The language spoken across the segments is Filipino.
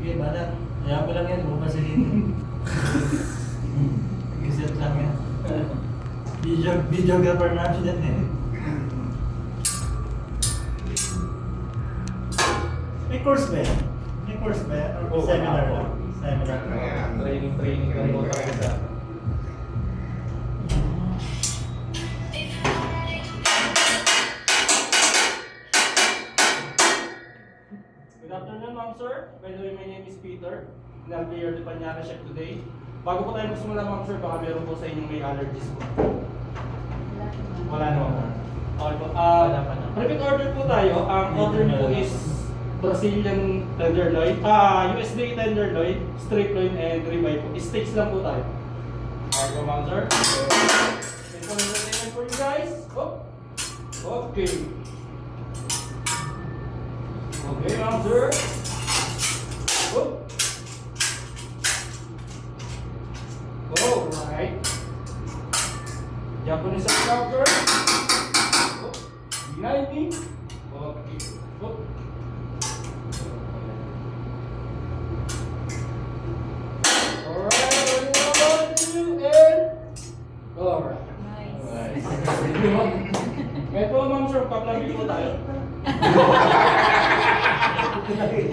Sige, balat. Kaya ko lang yan, bukas sa dito. Nag-set lang yan. Videographer na siya dyan eh. May course ba yan? May course ba yan? Or seminar lang? Seminar lang. Training lang po tayo sa... Good afternoon, ma'am, sir. By the way, my name is Peter. I'll be your Depanyana chef today. Bago po tayo magsimula, ma'am, sir, baka meron po sa inyong may allergies po. Wala naman po. Okay po. Repeat order po tayo. Ang order po is Brazilian tenderloin, USD tenderloin, strip loin, and ribeye po. Steaks lang po tayo. Okay po, ma'am, sir. Ito ang entertainment for you guys. Oh. Okay. Okay, ma'am, sir. Oh. Oh, right. Japanese chopper. Oh. Behind me. Okay. Oh. Alright, 1, 2, and... Alright. Nice. Kaya po, ma'am, sir, kaplabi po tayo.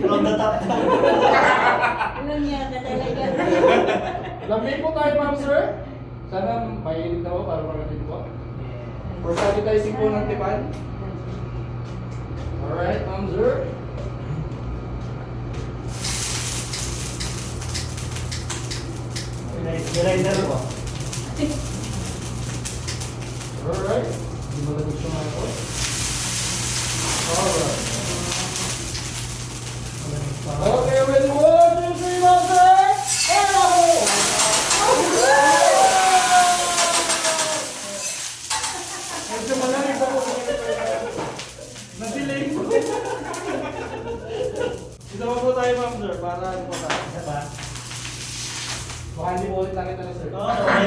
From the top down. Alam niya na talaga. Lamig po tayo, ma'am, sir. Sana mainit na po para makatid po. For sanitizing po ng tipan. Alright, ma'am, sir. Rider ko. Alright. Hindi mo lang gusto nga po. Alright. Okay, ready? 1, 2, 3, ma'am, sir. Medyo malalim po. Na-delay po. Ito po tayo, ma'am, sir, para ano po tayo. Diba? Baka hindi po ulit nakita na, sir. Oo, okay.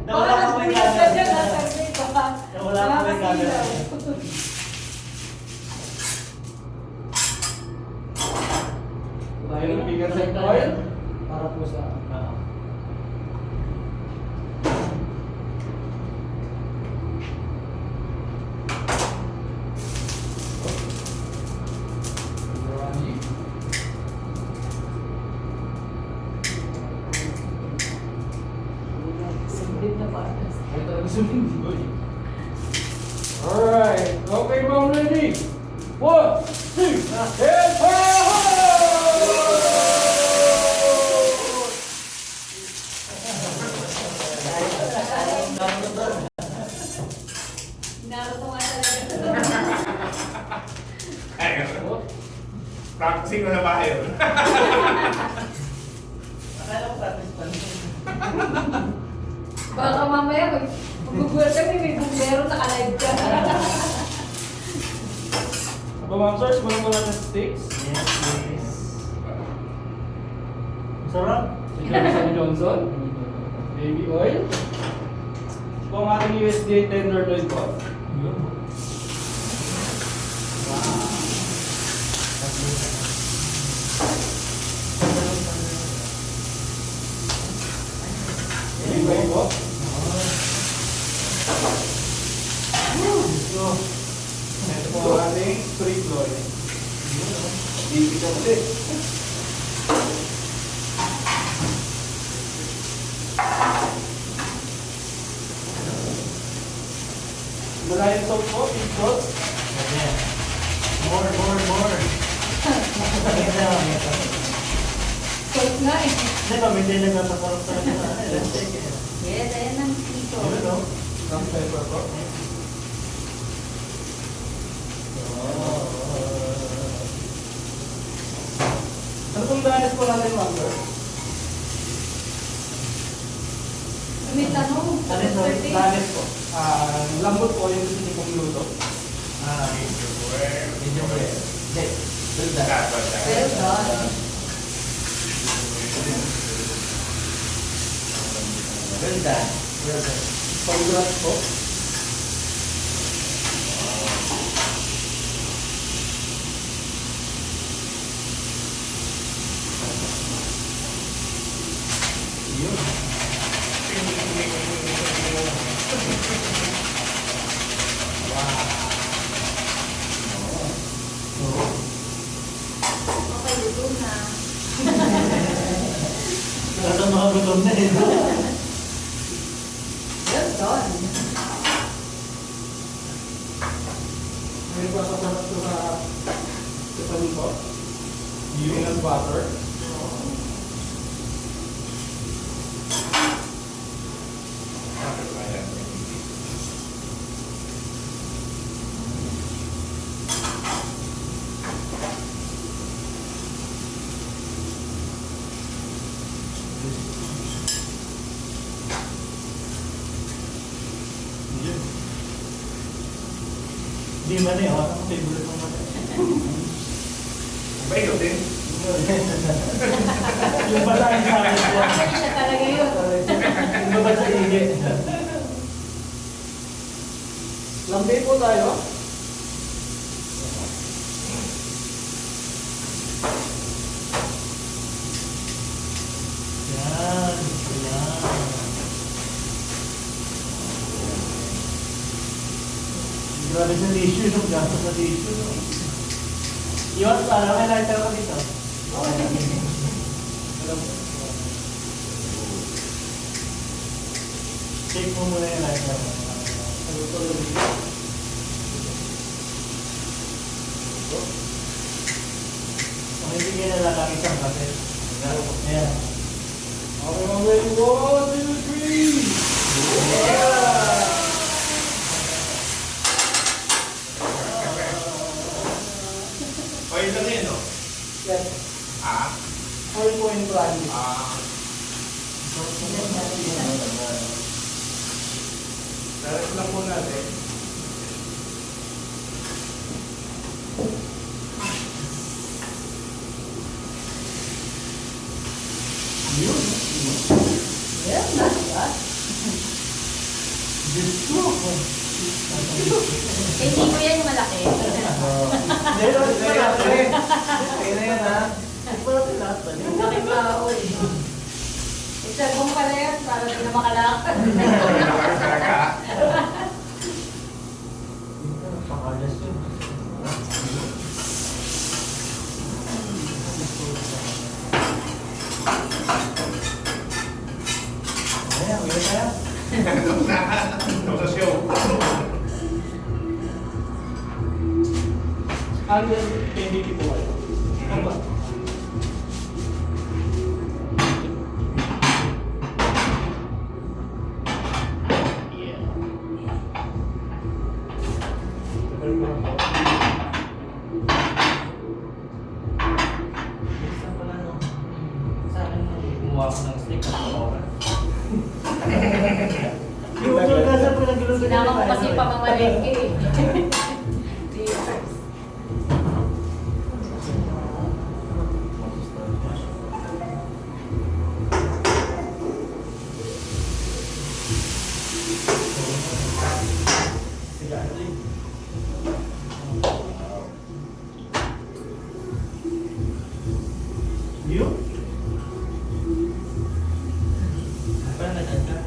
Nawala ko may camera. Nawala ko may camera. Tayo ng bigyan sa oil para po sa... Alright, okay, ma'am, ready? 1, 2, and Naroto nga talaga. Practicing na ba yun? Akala ko practice pa. Baka mamaya magugulat kami, may bumbero naka-live ka. Aba, ma'am, sir, simulan ko natin sa steaks. Yes, yes. Sarap. Si Johnson Johnson. Baby oil. Ito ang ating USDA tenderloin po. Ribeye po. Ito po ang ating strip loin. Baby ka ulit. Malayan salt po, pink salt. Ayan. More. Ito. Salt nga eh. Hindi ba, may din nagtatakot sa akin. Let's take it. Yes, ayan ang dito. Yun, no? Black pepper po. Ano pong danis po natin, ma'am, sir? May tanong. Danis po. Lambot po yung gusto niyo pong luto. Medyo rare. Hindi. Well done. Well done. Well done. Well done. Congrats po. Parang mga gutom na eh. Well done. May pasasarap ko sa panito. Peanut butter. Hindi man eh, ako favorite mo man. Ba, ikaw din? Yung bata yung sa akin ko. Actually, siya talaga yun. Yung baba sa higi. Lambe po tayo. Yan. Yan. Grabe sa tissue, no? Gasto sa tissue, no? Iwan para, may lighter ako dito. Check mo muna yung lighter. Kung hindi kayo nalalaki isang kape. Ayan. Okay, mga ready. 1, 2, 3. Oil lang yun, no? Yes. Ah? Oil po yung brand. Ah. Daras lang po natin. Yun. Well, not bad. Gusto. Hindi ko yan yung malaki. Hindi, hindi malaki. Kaya na yan, ha? Hindi malaki lahat ba? Yung laki tao eh. Isagong pala yan para di na makalakad. Talaga. Pakalas yun. Ayan, ulit kaya? Ito sa show. Ano yung MVP po kayo? Ano ba? Kumuha ko ng stick at oras. Yung utol ka sa pinag-iluto Sinama ko kasi pamamalengke eh. Cheers. Yun? Parang naganda.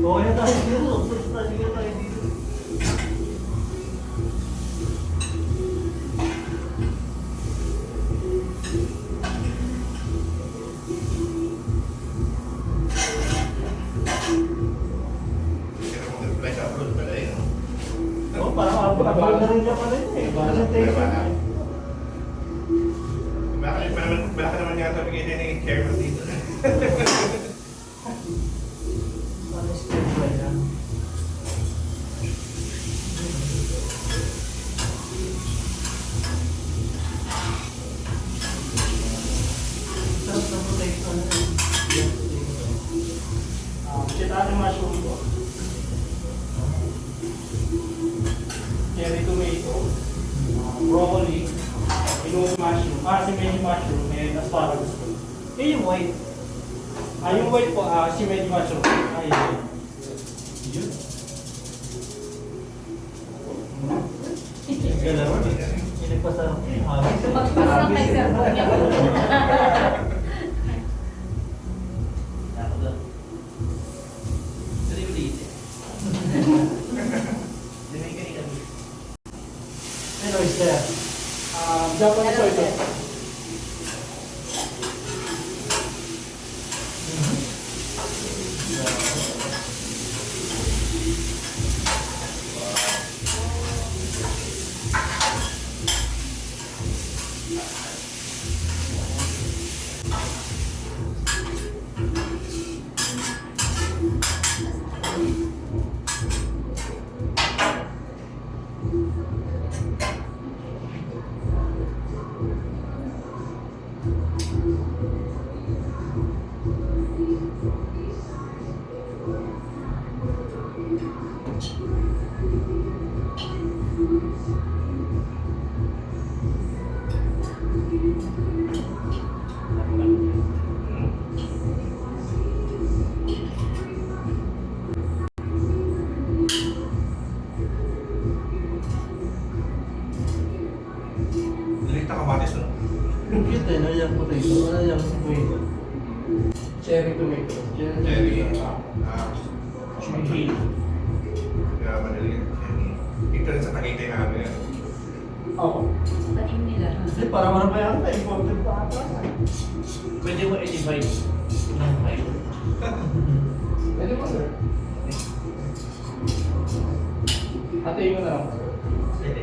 Okay na tayo dito. Sige tayo dito. Flash upload pala yun. Oo, parang abot na rin niya pala yun eh. Presentation. Baka naman yata bigay din yung chairman dito. Ano schedule ba yan? Sarap na protection. Shiitake mushroom po. Cherry tomato. Broccoli. Pinuno mushroom. Simedi mushroom. And asparagus po. Eh, yung white. Yung white po, simedi mushroom. Ay, yun. Yun. Galaw. Pinagpasarap yung hangin. Magpasang kay Sir Bong niya. Ako doon. Ito yung ulit eh. Dumigay kami. Ano is there? Japanese soy sauce. na kamatis, no? Cute eh, no? Yung potato. Ano yung tomato? Cherry tomato. Cherry. Chili. Kaya madali. Ito rin sa Tagaytay namin yan. Oo. Tanim nila. Kasi para ano ba yan? Imported pa ata. Pwede mo i-divide ng 5. Pwede po, sir. Hatiin mo na lang, sir. Pwede.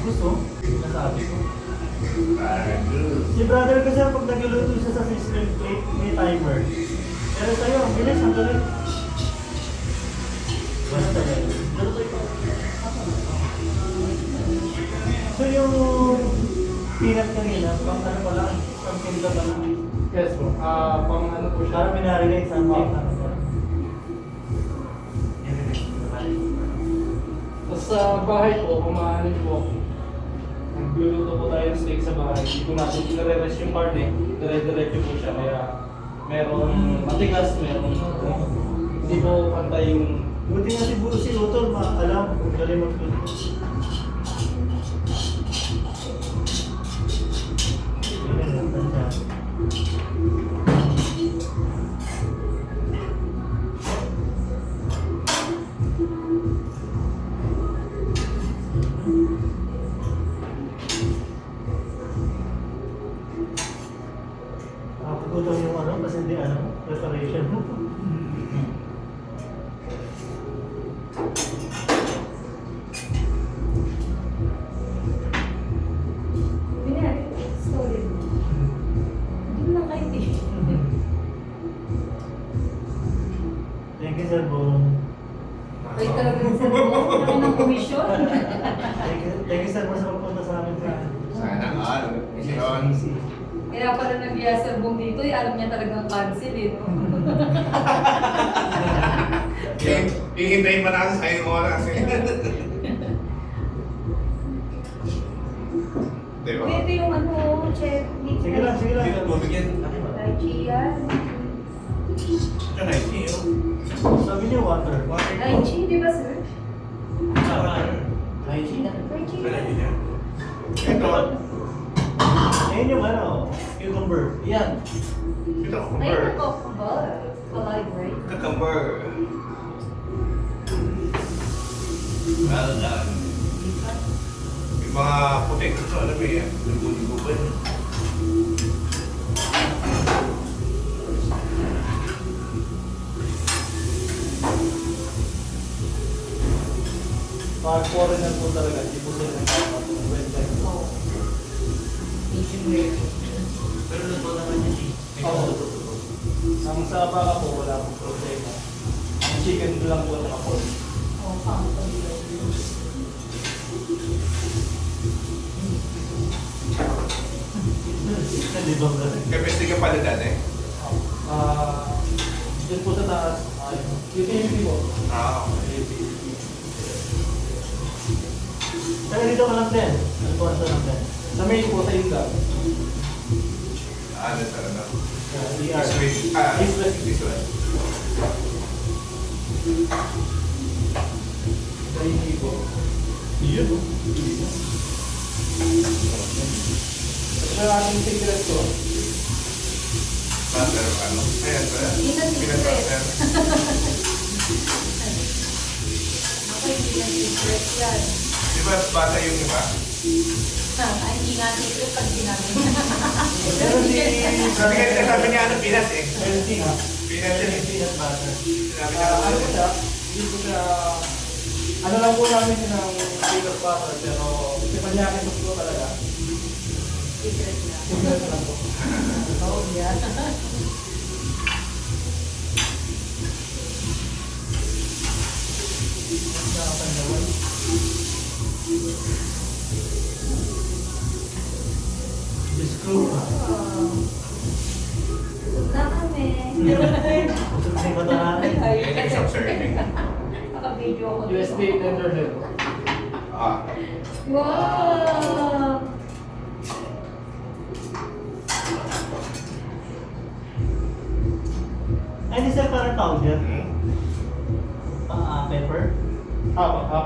Gusto? Nasabi ko. Good. Si brother kasi pag nagluluto siya sa system plate, may timer. Pero sa'yo, ang bilis, ang galing. Basta yan. Luto ito. So yung peanut kanina, pang ano pala, pang pinila pala. Yes po. Pang ano po siya. Parang minarinate sa mga ano pala. Tapos sa bahay po, kumahanin po, nagluluto po tayo ng steak sa bahay. Hindi po natin pinare-rest yung karne, dire-diretso po siya. Kaya merong matigas, merong hindi po pantay yung... Buti nga si Utol, alam kung galing magluto. Nakapugutom yung ano, kasi hindi ano, preparation. Binari, story mo. Hindi mo lang kayo eh. Thank you, Sir Bong. Ay talagang sa mo, laki ng komisyon. Thank you, Sir Bong, sa pagpunta sa amin. Sana all. Misyon. Easy. Kaya pala nag-yasabong dito, alam niya talagang cancel eh. No? Hihintayin pa natin sa inyong oras eh. Diba? Ito yung ano, check. Sige lang, sige lang. Bumigyan. Lychee yan. Ito na yun. Sabi niyo water. Lychee, di ba sir? Hygiene. Lychee. Wala yun yan. Ito. Ayun yung ano, cucumber. Yan. Ito. Ay, Cucumber. nako, ba? Alive, right? Cucumber. Well done. Yung mga potato to, alam mo yan. Lugo-lugo ba yun? Mga foreigner po talaga, hindi po sila nagkakatong website. Oo. Medium rare. Pero luto naman yan eh. May Oo. luto. Ang sa baka po, wala pong problema. Ang chicken lang po nakapon. Oo, pang Hindi ba ba? Kapestig ka pala dati. Diyan po sa taas, utility po. Okay. Saka dito ka lang din. Ano po lang din? Sa main po, sa Inda. Ano talaga? DR. This way. This way. Sa hindi po. Yun. At sa ating secret ko, Butter, ano? Ayan, pala. Peanut Peanut secret. butter. Ako hindi na secret yan. Di ba bata yung iba? Ay, hindi nga secret pag sinabi. Pero si... Sabi niya ano, peanut eh. Healthy ha? Peanut yun eh. Peanut butter. Sinabi niya ano ano. po siya, hindi po siya, ano lang po namin siya ng peanut butter, pero si Panyaki sauce po talaga. Secret na. Secret na lang po. Oo, yan. Nakapandawan. Screw pa. Busog na kami. Busog na yung mata natin. Yan yung shop serving. Naka-video ako. dito. USD tenderhead. Wow! Ay, hindi sir, parang powder. Hmm? Pepper.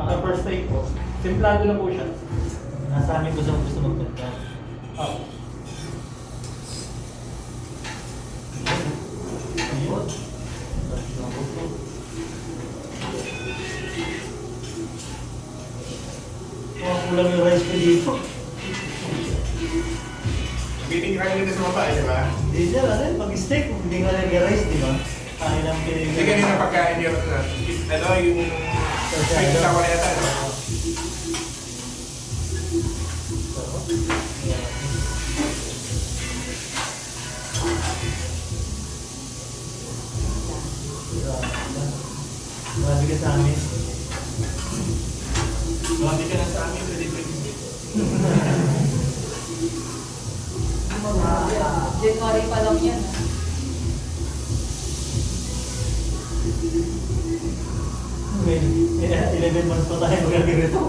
Pepper steak po. Simplado na po siya. Nasa amin ko sa gusto magpunta. Ah. Ayun. Kulang yung rice ko dito. Meeting kayo dito sa baba, di ba? Hindi sir, ano yun? Pag-steak, hindi nga lagay rice, di ba? Kaya lang Hindi kanina pagkain niyo na. Ano yung sweet na wala yata, no? Grabe ka sa amin. Grabe ka na sa amin, pwede dito. January pa lang yan. ah. Well, 11 months pa tayo magaganito.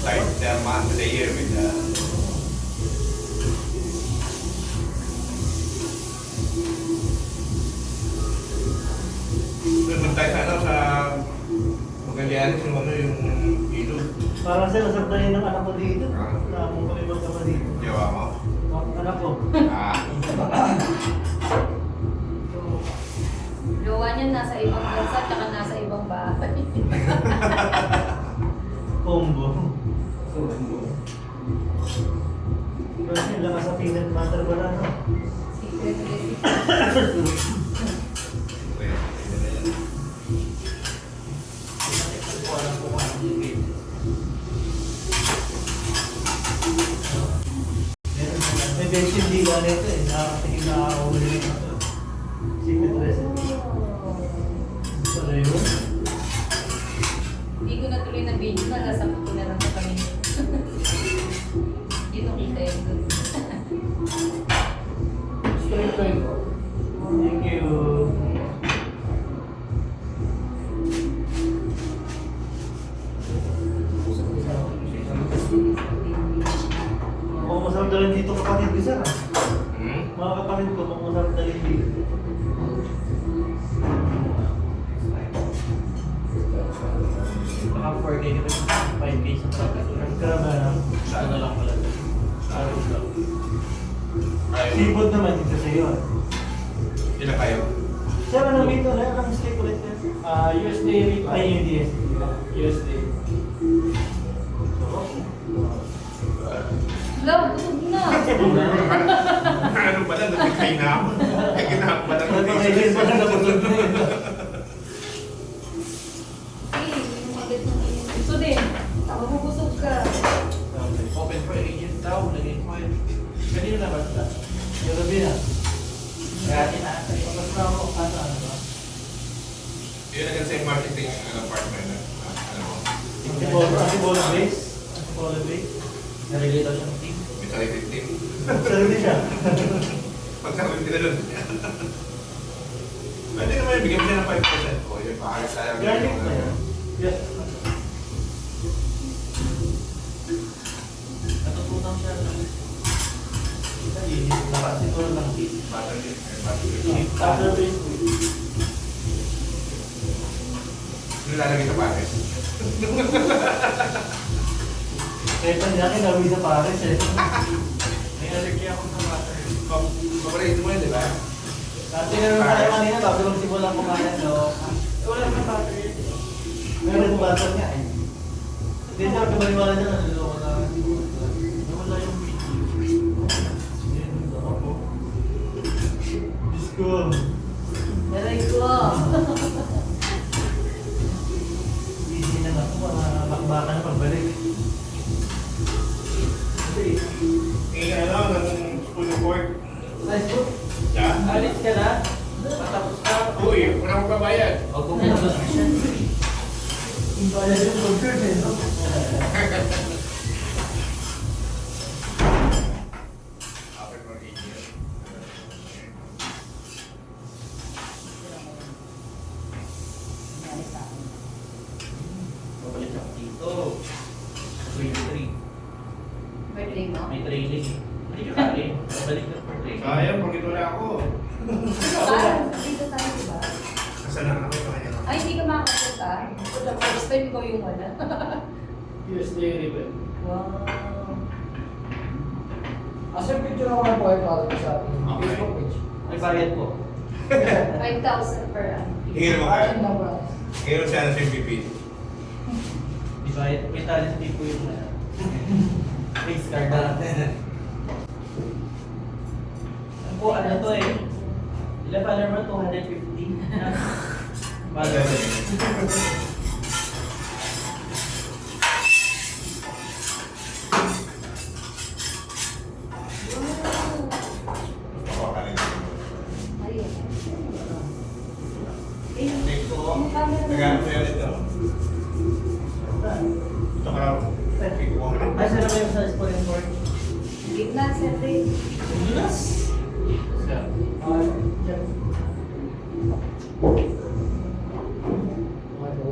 Like the month of the year with the... Nagpunta tayo sa ano, sa Magallanes, yung ano, yung ilog. Parang sir, nasabdahin ng anak ko dito. Namong kami magkama dito. Jawa mo. Anak ko. Ah, Luwa niyan nasa ibang bansa, tsaka nasa ibang bahay. Combo. Pero yun, lakas sa peanut butter wala, no? Secret recipe. wait, ito na yan. Walang po kung ano yung May bensin di ba nito eh. Nakakatingin na ako ulit ng ito. Secret recipe. Pala yun. Hindi ko natuloy na video na nasa ko na lang sa kami. Yun ang kita yun dun. Straight to it. Thank you. Mukhang masarap dalhin dito kapatid ko sir. Hmm? Mga kapatid ko, mukhang masarap dalhin dito. Baka 4K na 5K sa traffic. Grabe na. Ito na lang pala. Aros lang. Ayaw. Seafood naman dito sa iyo. Ilan kayo? Sir, ano dito? Anong steak ulit yan? USD rate. Ay, yung DS. USD. Hello, busog na. Ano pala, nabigay na ako. Ay, kinahap pala ng Napakailin pa na nabusog na yun. Eh, yung agad ng iyon. Gusto din. Mabubusog ka. Open for agent daw, naging file. Kanino na ba sila? Yung gabi na. Dati na. Tapos na ako, ano ba? Yun ang sa marketing part mo yun. Ano mo? Antibolo base. Antibolo base. Narelate daw siya ng team. May sarili team. Sarili siya. Pagkakaroon din na doon. Pwede naman yung bigyan mo siya ng 5%. O yun, pakakas tayo. Garlic na yan. Yes. Natutunan siya. Lakas siguro ng Butter din. Butter. Butter base. Ano lalagay sa pares? Kaya pa niya kinawi sa Paris eh. May allergy ako sa butter. Paborito mo yun, di ba? Dati na naman tayo kanina bago magsimula kumain, no? Wala na butter yun. Meron yung butter niya eh. Hindi siya kapaniwala niya na niloko na. Nawala yung video. Diyos ko. Aray ko. Easy na nga ito, mga bakbaka na pagbalik. Tingin ka ano, ng spoon of pork. Nice po. Yeah. Alis ka na. Matapos ka. Uy, wala akong babayad. Huwag kong pinabas siya. Yung kaya yung burger eh, no? After for 8 years. Babalik ako dito. 23. Birthday mo? May training. Hindi ka kain. Babalik ka for training. Sayang, bakit wala ako? Parang dito tayo, diba? Nasaan na kami kaya? Ay, hindi ka makapunta. For the first time ko yung wala. USD ribbon. Wow. Asa picture ako ng buhay para sa ating Okay. Facebook page. May bayad po. 5,000 per annum. Hingin mo Ayun kayo. na ba? Ngayon siya na sa MVP. May bayad. May talent fee po yung race card natin. Ano po, ano to eh? Ilan follower mo? 250? Follower. Ako ka rin. Ayun. Next ko. Yung camera mo. Nagano ko yan ito. Ito ka raw. Ikuha ka rin. Ay, saan ba yung sa spoiling board? Gitna, siyempre. Yes!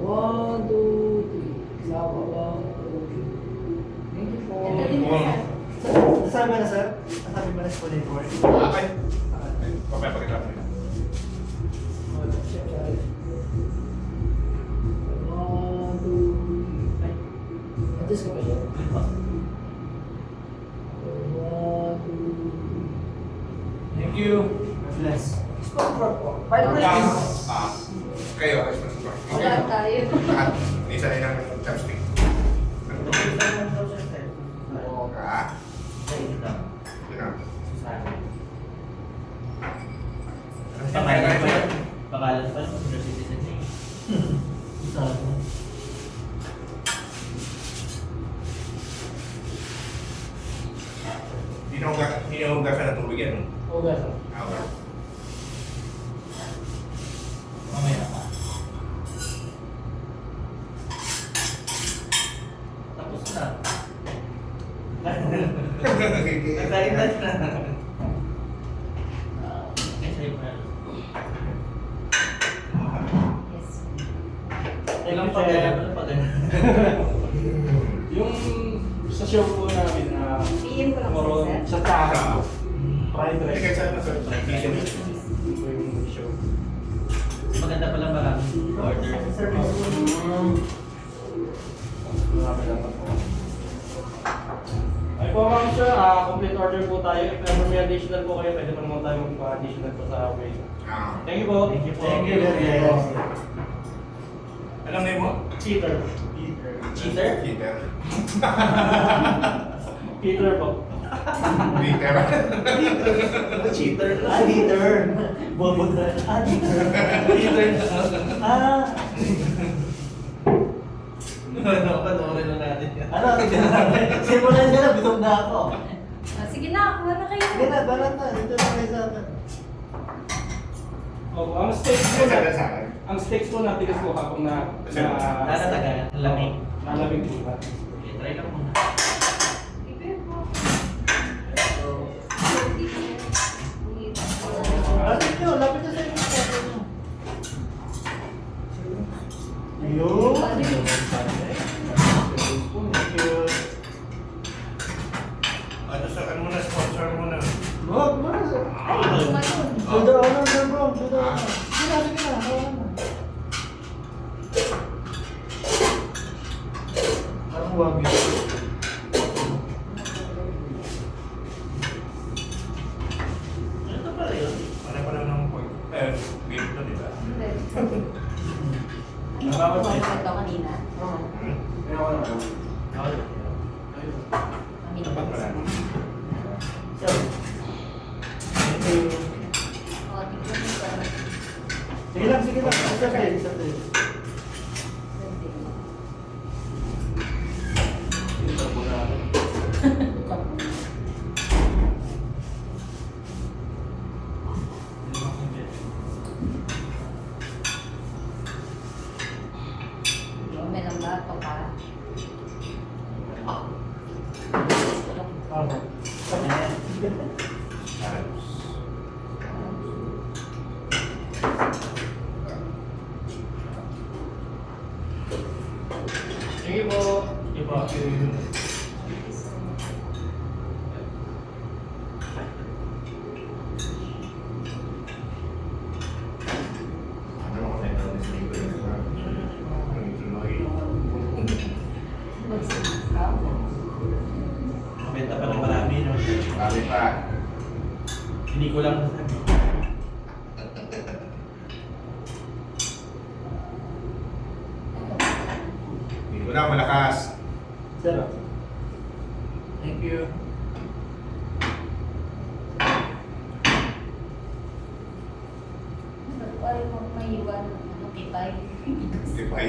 One, two, three. Sama, one, two, three. Thank you po. Ito din Oo. na, sir. Nasama na sir? Nasama ba na spoiling board? Okay. Papapakita ko yun. One, two, three. Adjust ko ba siya? One, two, three. Thank you. God bless. Sponsor po. Five minutes. Kayo, ayos na sa Wala tayo. Lahat. Isa rin ang chopstick. Ah, yun na. Pangalan pa yan. Pangalan pa yan. Senior citizen niya. Sabi. Hinuhugasan ng tubig yan. Oo, guys. Okay. Mamaya pa. Tapos na. Nagkaitas na. Sa'yo pa yan. Yes. Ilang pa ganyan? Yung sa show po namin na PM ko lang moron sir. sa taas, fried Hindi rice. kahit saan na sir. Ito yung show. Maganda pala maraming order. Marami dapat po. Ay po ma'am sir, complete order po tayo. If ever may additional po kayo, pwede pa naman tayo magpa-additional po sa way. Thank you po. Thank you po. Thank you very much. Anong name mo? Cheater. Cheater? Peter. Peter po. Peter. Cheater. Cheater. Bobo na. Cheater. Cheater. Ano, panoorin na natin yan. Ano, tignan natin. Simulan niya na, bitog na ako. Ah, sige na, kuha na kayo. Sige na, balat na. Dito na kayo sa akin. Oh, ang steaks po Sa na. sa akin. Ang steaks po natin is po habang Natatagal. Lamig. nalamig po na. Okay, try lang muna. Prepare po. So, Lapit nyo, lapit na sa inyo. Ayun. Thank you. Ano sa ano mo na sponsor mo na? Wag mo na sir. Ay, tumayon. Sudo ako na sir bro. Sudo ako na. Sige na, sige na. Hawa na. Parang wag yun. Ito pala yun. Ano pa lang ng point? Beef to, di ba? Ano ba ako ito kanina? Hmm? Kaya ako naman. Dapat pala. So, thank you. Oh, tignan mo pa. Sige lang, sige lang. Isa din, isa din. Ito po natin. May lang ba ito pa? Tama. ko lang. Hindi ko na malakas. Sarap. Thank you. Ay, may iwan. Ano, kitay. Tipay.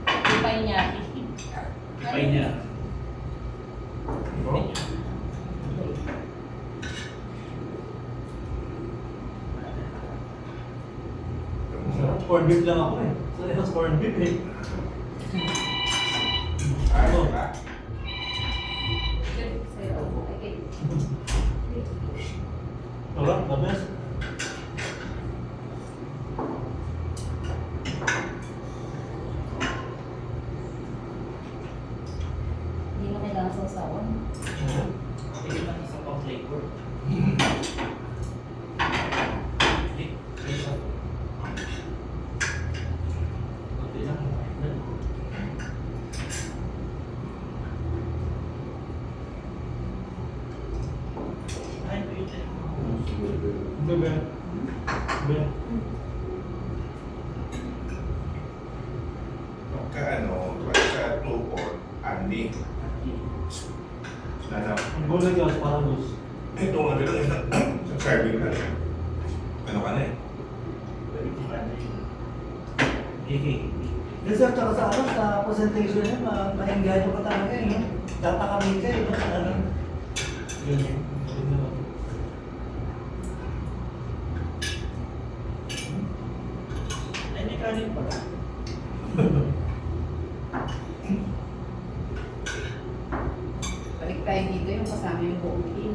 Kitay niya. Ay niya. Oh. Sarap. Corned beef lang ako eh. Sorry, mas corned beef eh. Ay, diba? Okay. Sarap, the best. Hindi na kailangan sa usawan. Tingin lang isang pang flavor. Kunti lang. Ay, wait. Bebe. Bebe. Pagka ano, pagka 2-4, Andy. Ano? Ang gulay ka, asparagus. Ito nga bilang isang serving ka na. Ano ka na eh? Kasi at saka sa ano, sa presentation niya, mahinggan pa talaga eh. No? Tatakamin ka eh. No? Ano? Ganyan. Ay, may kanin pala. Balik tayo dito yung kasama yung buong team.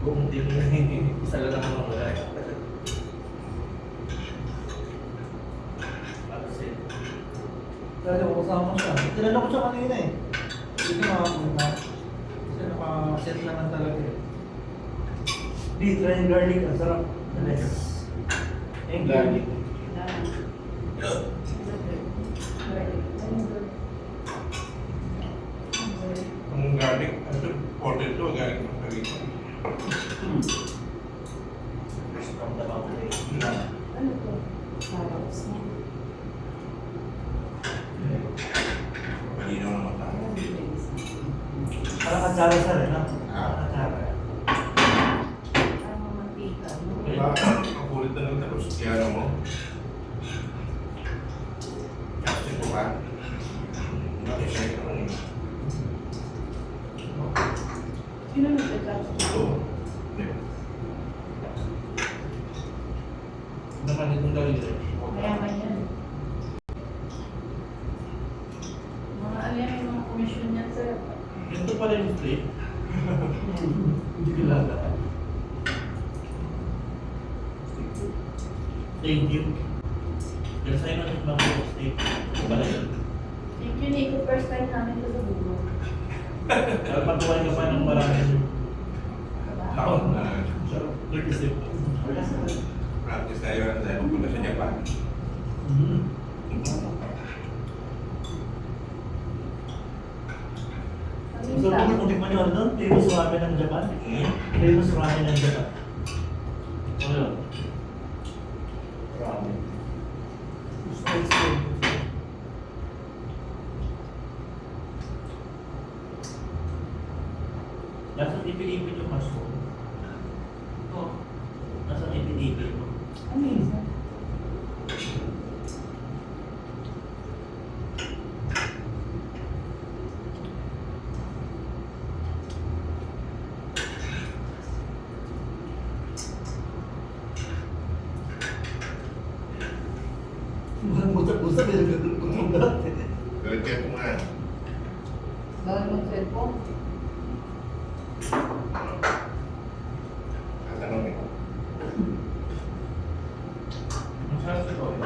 Kung hindi mo isa lang naman ang wala. Para sa Talaga ko kasama siya. Tinanong ko siya kanina eh. Hindi ko makapunta. Kasi naka-set naman talaga eh. Di, try yung garlic. Ang sarap. Talaga. Thank you. garlic. Ang garlic, ito, order ito, galing ng Parito. From the mountain. Ano to? Carrots na. Malinaw naman tayo. Parang atsara sa rin, no? Ah. Atsara. Parang mantika. Diba? Ang kulit na lang tapos kaya mo. Kasi po ba? Bakit siya ito lang eh. Sino nagtatapos? Ito. Hindi. Naman itong gawin rin. Mayaman yan. Mga ano yan, may mga komisyon yan, sir. Ito pala yung plate. Hindi kilala. Thank you. Pero sa'yo na yung mga steak. Ito pala yun. Thank you, Nico. First time namin ito sa bulo. Pero pagkuhan ka pa ng maraming Taon na. nag-isip. Practice tayo na dahil pupunta sa Japan. Mm-hmm. So, kung tikman nyo doon, famous ramen ng Japan. Famous ramen ng Japan. Ano yun? Ramen. Spice food. Nasa ipilipin yung mushroom. Oo. Nasa ipilipin mo. Ano yun, sir? Busak-busak yung gano'n lahat eh. Galit kayo kung nga. Bawal mong cellphone. Tatanong eh. Ang sarap ito eh.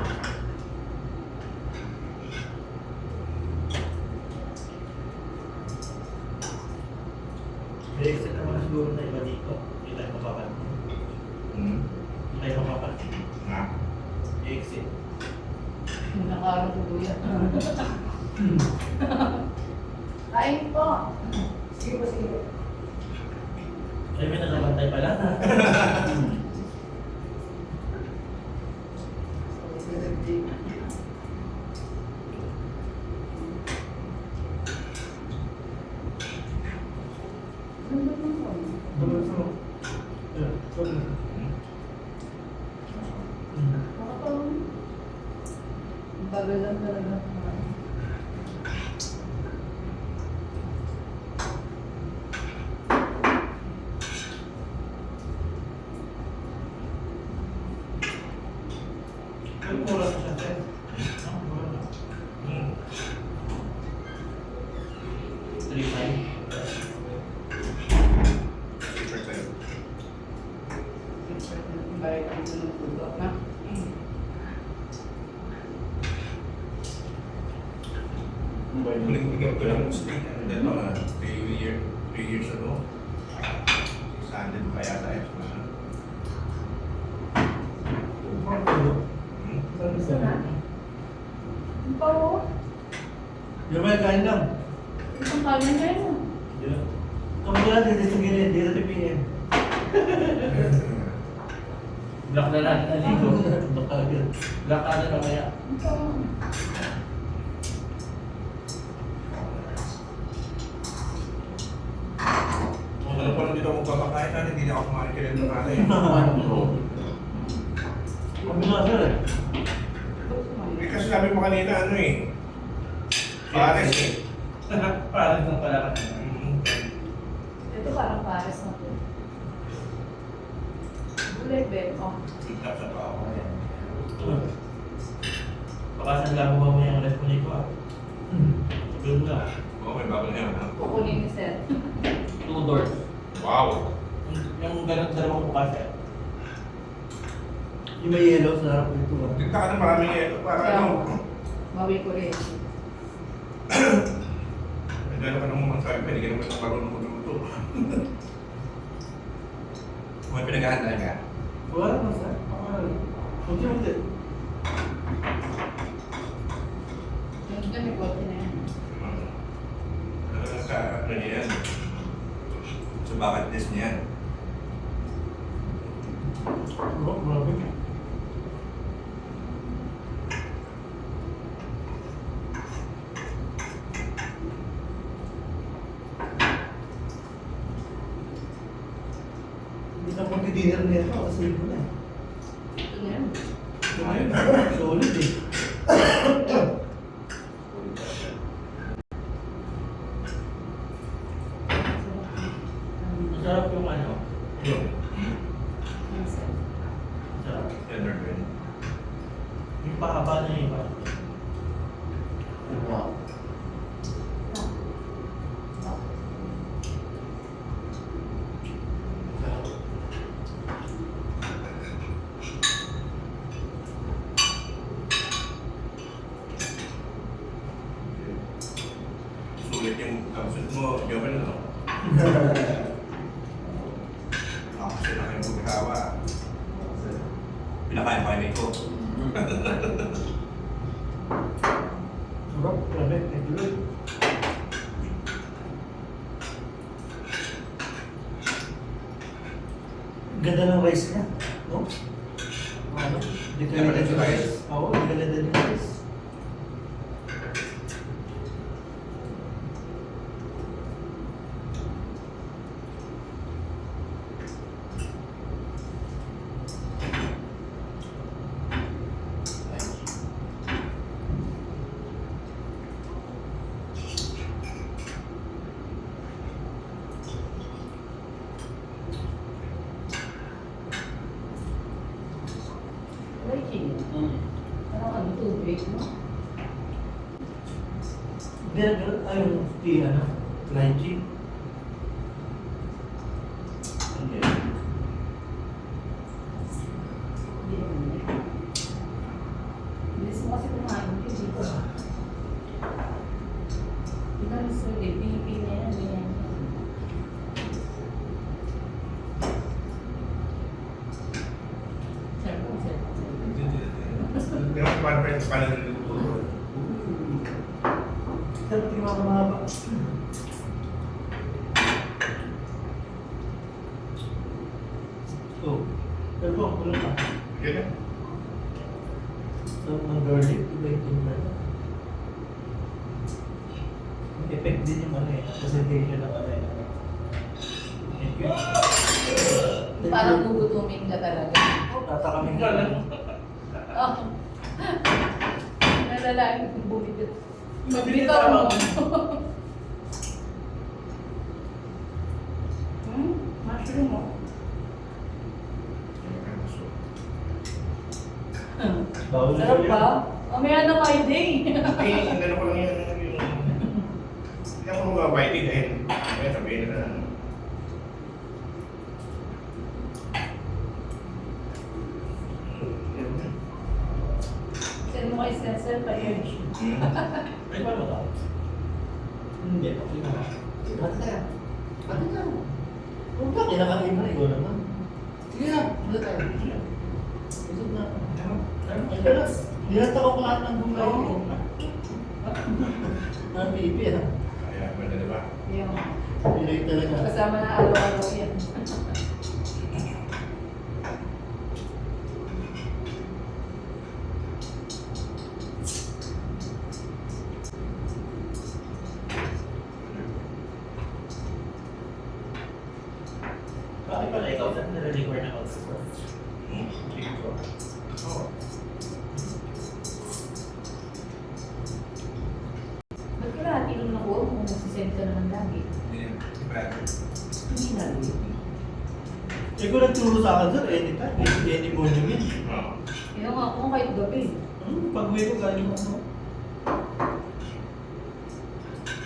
May exit naman siguro na iba dito. Hindi tayo mapapansin. Hmm? Hindi tayo mapapansin. Nga? Exit. Nakaroon ko yan. Kain po. Sige po, sige po. Ay, may nakabantay pala. Tuloy mo. Yeah, tuloy. Bagal lang talaga. May oras na siya, sir. Ah, wala na. 3-5. Balik ang tulog na. Huling bigyan ko lang steak. Dito, 3 years ago. Sanded pa yata yun. Parang tulog. Gusto na? Ang pao. Yung may kain lang. Isang kanin na yun. Yeah. Kami na dito sa gilid, dito sa PM. Black na lang. Naligo. Bakagad. Black ka na mamaya. Ang pao. Kung alam ko lang dito akong papakain na, hindi na ako kumain kaya ng nanay. Kami na, sir. Eh, kasi sabi mo kanina, ano eh. Pares eh. Parang nang pala ka. Ito parang pares na to. Gulay, Ben. Oh. Tignan sa pa ako. Baka saan gagawa mo yung rest mo nito ah. Doon nga. Oo, may bago na yan. Ha? Kukunin ni Sir. 2 doors. Wow! Yung ganun dalawang bukas eh. Yung may yellow sa harap nito. Tignan ka na maraming ito. Para ano. Mawi ko rin. Nagano ka naman sabi pa, hindi ka naman marunong magluto. May pinaghahandaan ka? Wala na, sir. Unti-unti. Yung dyan, may kote na yan. Sa ano niya yan? Sa bucket list niya yan. Oh, grabe. Hindi na mag-dinner nito kasi ito na eh. Ito na yan. Solid eh. Masarap yung ano. Yun. Masarap. Tender green. Yung pahaba na yung iba. Wow. Sulit yung kapsut mo. Joven ano? Ako kasi lang yung maghawa. Pinakain ko. Sarap, grabe. Tuloy. Ganda ng rice niya, no? Ano? Di ka Ganda nila ng rice? Oo, di ka nila ng rice. Wala yung parang ano, tubig, no? Hindi, ayun, di ano, lychee. Okay. Hindi naman yan. Bilis mo kasi kumain ko dito. Hindi ka rin sulit. Pilipin na yan. Ganyan yan. Cellphone, cellphone. Pero paano pa yung paano niluluto? Pero tingnan mo mahaba. So, pero po, kulo pa. Ganyan. So, ang garlic, iba yung timber. May effect din yung ano eh, presentation ng ano eh. Thank you. Parang gugutumin ka talaga. Tatakami Ikaw lang. Oh. Nalalain kung bumibit. Mabilis Bitaw mo. tama. Mushroom mo. Bawal na Sarap yun. ba? Mamaya na my day. Ay, ang gano'n ko lang yan. Hindi ako mababaiti dahil may sabihin na ano. Send mo kay Cecil pa yun. Ay, paano ba? Hindi, okay na. Hati tayo. Hati tayo. Huwag ba, kinakain mo na, ikaw naman. Sige na, hati tayo. Busog na. Ay, pero, nilata ko lahat ng bumay ko. Ang pipi, ha? Kaya, maganda diba? Yung Pilay talaga. kasama na araw-araw yan. Bakit pala ikaw sa nare-record na ako? Oo. Ba't ka lahat ilong na ko kung nagsisend ka naman lagi? Hindi na. Eh, kung nagturo sa akin, sir, anytime. Any morning yun. Oo. Yung nga ako kahit gabi. Pag-uwi ko, galing ako.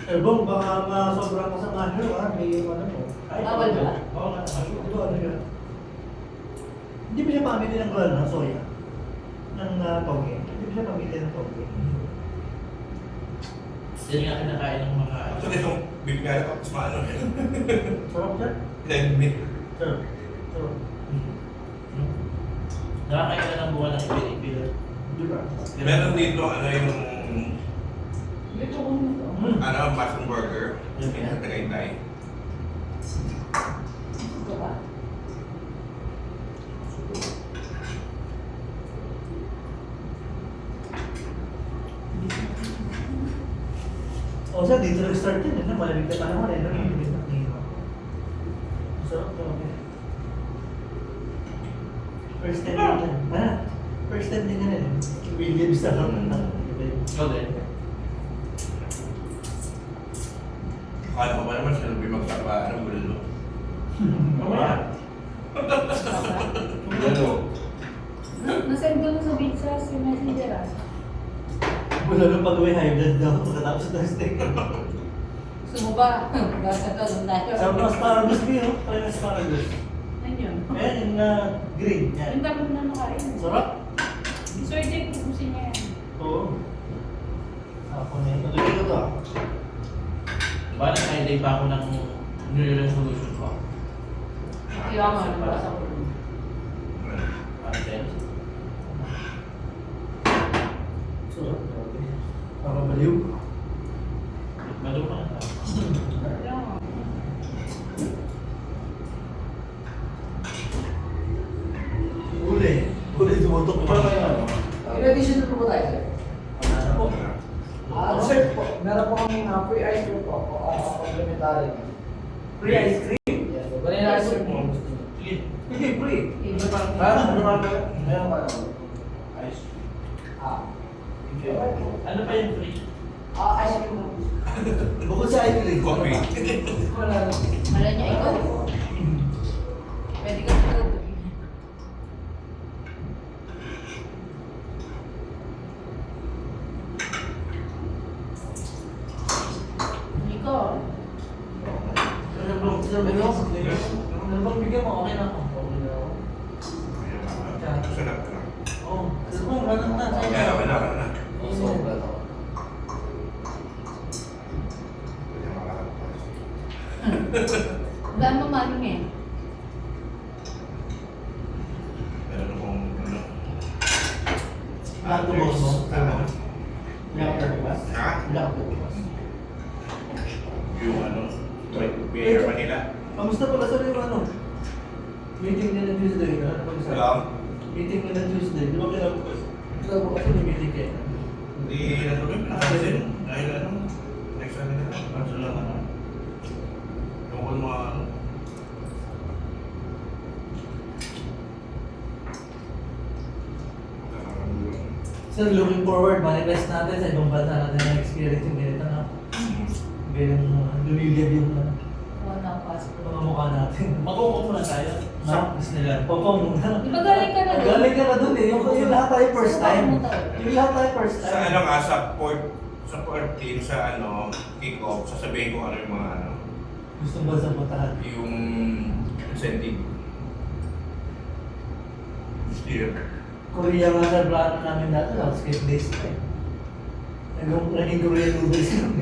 Eh, bong, baka sobrang kasama nyo, ha? May ano mo. Bawal ba? Oo nga, di ba ano siya? Hindi ba siya pamili ng gulay ng soya? Ng toge? Hindi ba siya pamili ng toge? Yan nga kinakain ng mga... Actually, itong bibigyan ko, mas maano. Sarap, sir? Then, meat. Sarap. Sarap. Nakakain ka ng buwan ng pinipil. Di ba? Meron dito, ano yung, Dito ko na to. ano, mushroom burger. Yung Tagaytay. Ito ba? O, sir, dito nag-start yun, eh. Malamig na panahon, eh. Malamig na panahon. Sarap to, okay. First time din yan. Ha? First time din yan, eh. Williams na lang. Ikaw din. Akala ko ba naman siya nabing magpapa, ano, bulalo. Mamaya. Bulalo. Nasend ko na sa pizza si Messenger ah. Wala nung pag-uwi high blood daw pagkatapos ng steak. Gusto mo ba? Gasa to, nung tayo. Sarap ng asparagus ko yun. Try ng asparagus. Ano yun? Ayan, yung green. Yan. Yung dami na nakain. Sarap. So, i-take ko siya niya yan. Oo. Ako na yun. Nagawin ko to ah. Baka nakaintay pa ako ng New Year resolution ko. Kaya nga, nabasa ko. Para sa'yo. Sarap. Nakabaliw. Malo pa nga. Kaya nga. Uli. Uli tumutok pa. In addition to po tayo, sir. Ano po? Sir, po, meron po kaming free ice cream po, complimentary. Free ice cream? Yes, po. Vanilla ice cream po. Gusto niyo? Sige. Hindi, free. Iba pa. Ano ba? Meron pa naman. Ayos. Okay. Ano pa yung free? Ice cream po. Bukod sa ice cream. Coffee. Wala na. Wala niya ikaw. Pwede ka pa. Nico. Ano bang bigyan mo? Okay na ako. Okay na ako. Sarap na. Oo. Sir Bong, ano na? Kaya naman na. Sobra na. Kaya makakapos. Wala mo maling eh. Meron akong, ano, Lahat mo mo? Black octopus? Ha? Black octopus. Yung ano, Beer Manila. Kamusta pala sa yung ano? Medyo meeting nila Tuesday, ano pag isa? Alam? Meeting nila Tuesday, di ba kailangan ko kasi may meeting kayo? Hindi natuloy, pinakasin. Dahil ano, next ano nila, cancel lang ano. Tungkol mga ano. Sir, looking forward, manifest natin sa ibang bansa natin na experience yung ganito na. Ganyan lumiliyab yung Wala passport. mga mukha natin. Mag-uukot muna tayo sa Disneyland. Papa muna. Di ba galing ka na doon? Galing ka na dun eh. Yung lahat tayo first time. Yung lahat tayo first Sa time. ano nga, sa port team, sa ano, kick-off, sasabihin ko ano yung mga ano, Gusto ba sa puntahan? yung incentive. Steer. Korea nga sa plano namin dati, landscape days na eh. Naging Korean noodles yun.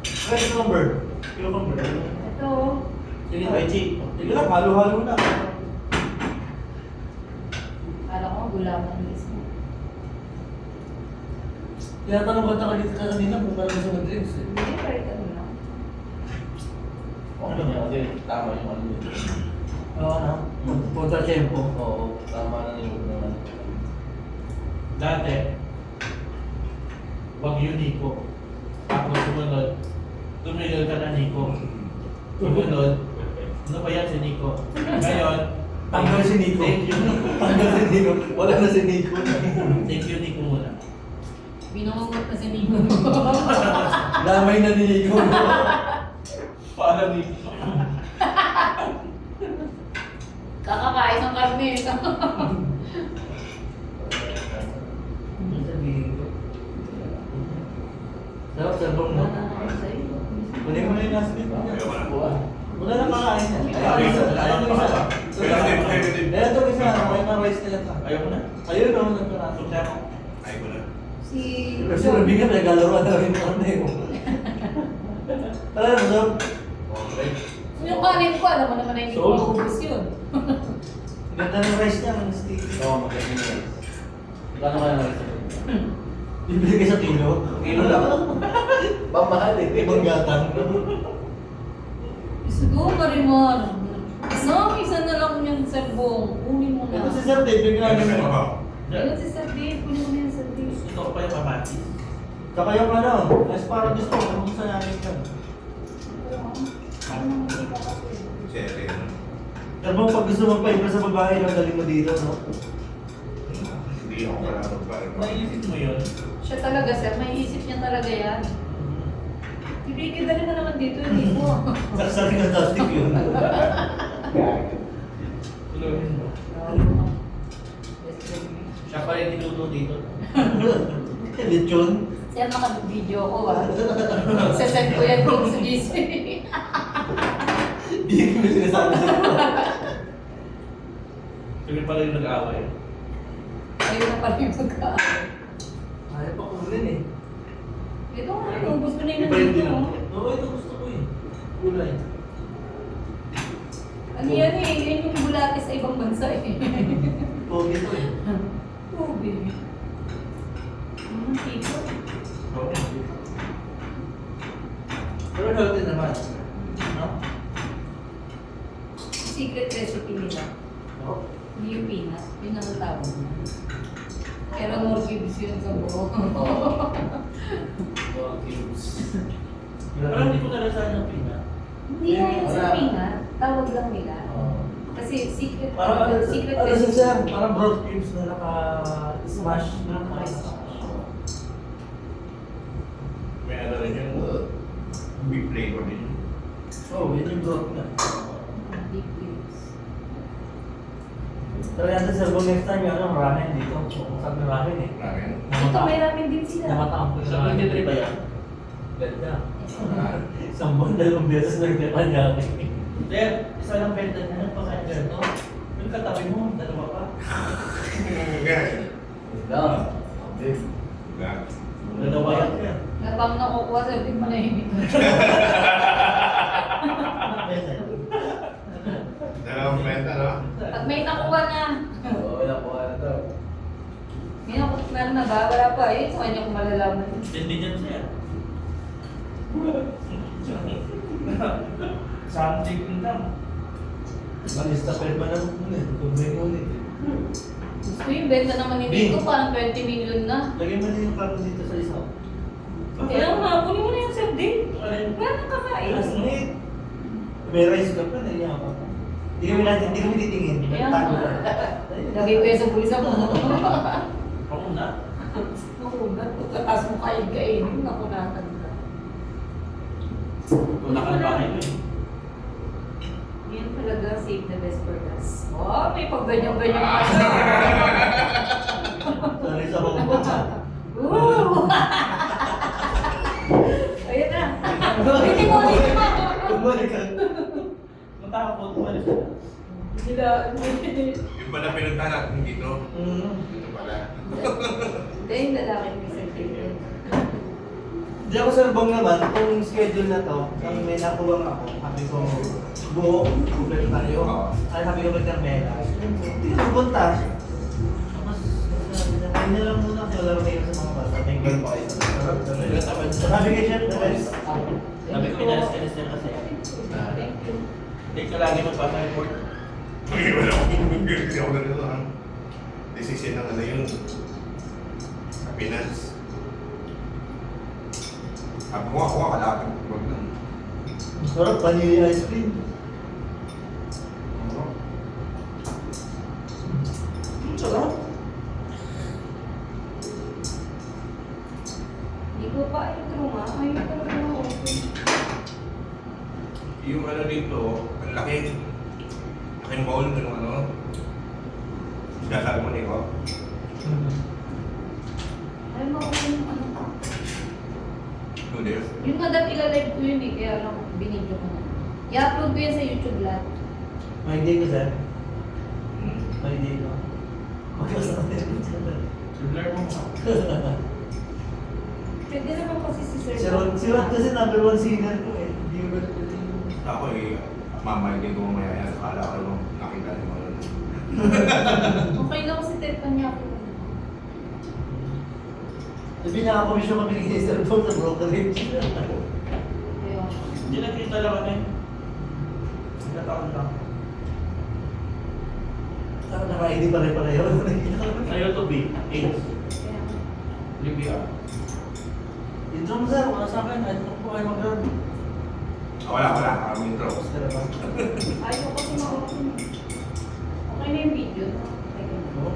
Fresh number. Kilo number. Ito. Sige na, Chi. Sige lang, halo-halo na. Kala ko gulaman mismo. Tinatanong ka dito ka kanina kung parang gusto mag-drinks eh. Hindi, pero ito na. Okay niya kasi tama yung ano yun. Oo, ano? Punta tempo. Oo, tama na yung naman. Dati, wag yun Nico. Tapos sumunod, tumigil ka na Nico. Sumunod, ano ba yan si Nico? Ngayon, Tanggal si Nico. Thank you. Tanggal si Nico. Wala na si Nico. Thank you Nico muna. Binungot na si Nico. Damay na ni Nico. Para Nico. Kakakain ng karne. Sabihin ko. Sarap, sabong mo. Kunin mo na yung last bit. Ayaw ko na. Wala na kakain yan. Ayaw isa. Ayaw Ayaw isa. Ayaw din. Ito isa. Okay na rice nila ta. Ayaw mo na? Ayun o, nagparaso. Ayaw ko na. Si... Kasi Ruby ka, naglalaro na rin ako na yun. Alam mo, so, Okay. Yung kanin ko, alam mo naman na hindi ko maubos yun. ganda ng rice niya, ang sticky. Oo, magaling yan. Gano'n ka na lang Bibili ka sa kilo. Kilo lang. Pamahal eh. Ibang gatang. Siguro pa rin mo. Isa na lang yung serbong. Kunin mo na. Ito si Sir Dave, bigla Ano naman. ba? Ayun si Sir Dave. Kunin mo na yung Sir Dave. Gusto ko pa yung pamatis. Saka yung ano, asparagus ko, kung saan namin ka. Cherry, ano? Pero mo, pag gusto magpa-ibra sa babae, nagaling mo dito, no? Hindi ako pala magpapalala. Naisip mo yun? Siya talaga, sir. May isip niya talaga yan. Ibigay mo naman dito, hindi mo. Saksakin ng plastic yun. Tuloyin mo. Siya pa rin tinuto dito. Lechon. Sir, naka-video ko Sasend ko yan kung sa GC. Hindi ko may sinasabi sa ito. Tuloy pa rin nag-away. Ayun na pala yung pagkain. Ayaw pa ko rin eh. Ito nga yung gusto na Iba yun din yun. ako. Oo, ito gusto ko eh. Gulay. Ano yan eh, yan yung bulate sa ibang bansa eh. Pogi ito eh. Ubi. Tipo. Oo. Pero healthy naman. No? Secret recipe nila. No? Hindi yung peanut. Yun ang tawag na. Pero more cubes yun sa buo. Dog cubes. Pero hindi ko nalasahan ng pina. Hindi nga yun sa peanut. Tawag lang nila. Kasi secret Parang secret ano recipe. siya, parang broad cubes na naka-smash. May ano rin yun. Big flavor din yun. Oh, yun yung broad na. Deep cubes. Pero yan sa cellphone next time, yung ano, ramen dito. Kung saan may ramen eh. Ramen. Ito may ramen din sila. Namataang ko Sa 23 ba yan? Ganda. Isang buwan, 2 beses nagtipa niya ako. Sir, isa lang benta na yan. Pakain dyan, no? Yung katabi mo, dalawa pa. Ganyan. Gag. Dalawa yan, sir. Nabang nakukuha sa di manahimik. Dalawang benta, no? Pag may nakuha na. Oo, wala po ano to. May nakuha meron na ba? Wala pa eh. Sa kanya ko malalaman. Hindi dyan, sir. Something lang. Malista pa rin ba naman ulit? Tumay ko ulit. Gusto yung benta naman ni Nico, parang 20 million na. Lagyan mo na yung carbon dito sa isaw. Kaya nga, kunin mo na yung sir din. Wala nang kakain. Aslit. May rice ka pa, naiya ka pa. Hindi kami titingin. Kaya Tago nga. na. Lagi ko yung sa bulsa mo. Ako na. Naku, pagkatas mo kain-kainin, nakunatan ka. Wala kang bahay mo eh. Yan talaga, save the best for last. Oh, may pagganyan-ganyan pa. Sorry sa Hong Kong. Woo! Ayun na. Hindi mo, hindi mo. Bumalik ka. Matakot ko umalis ka. Hindi. Yung pala pinunta natin dito. Dito pala. Hindi, yung lalaki may certificate. Hindi ako salbong naman, kung schedule na to, kung may nakuha ako, sabi ko, buo, kumpleto tayo. Ay, sabi ko magkarmela. Hindi ko pupunta. Tapos, kain na lang muna kasi wala rin kayo sa mga bata. Thank you po kayo. Sabi kay Chef, the best. Sabi ko, inalis-alis na kasi. Thank you. Hindi ka lagi magpapa-report. Ay, wala akong hindi ako ganito ha. Decision ng ano yun. Sa finance. Sabi ko ako, kalapit. Wag lang. Sarap, vanilla ice cream. Sarap. Hindi ko pa intro nga. Ayun talaga ako. Yung ano dito, ang laki. Laking bowl ng ano. Sinasabi mo nito. Ayun mo ako yung ano pa. Noodles. Yung madam ilalive ko yun eh, kaya lang binidyo ko na. I-upload ko yan sa YouTube lahat. May day ko, sir. Hmm. May day ko. Magkasama din. Blur mo ka. Pwede naman kasi si Sir. Si Rod kasi number one singer ko eh. Hindi ko ba Ako eh, mamaligin ko mamaya yan. Akala ko naman nakita niyo ano. Okay lang kasi tepan niya ako. Sabi na ako siya kami kay Sir Paul sa brokerage. Ayun. Hindi nakita lang kami. Nagkataon lang. Saka naka-ID pa rin pala yun. Sa YouTube eh. Ace. Kaya, Libya. Intro mo sir, wala sa akin. Ay, kung po kayo mag-run. Wala. Ang intro. Basta na ba? ayaw kasi ma-open. Okay na yung video. Okay na. Oo.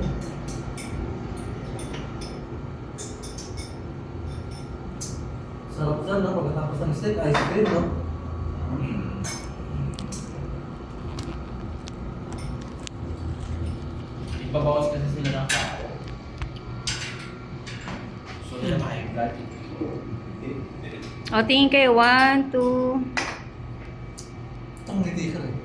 Sarap sir, no? Pagkatapos ng steak, ice cream, no? Hmm. Ibabawas kasi sila ng tao. So, nila mahigad. O, tingin kayo. 1, 2. Ang ngiti ka rin.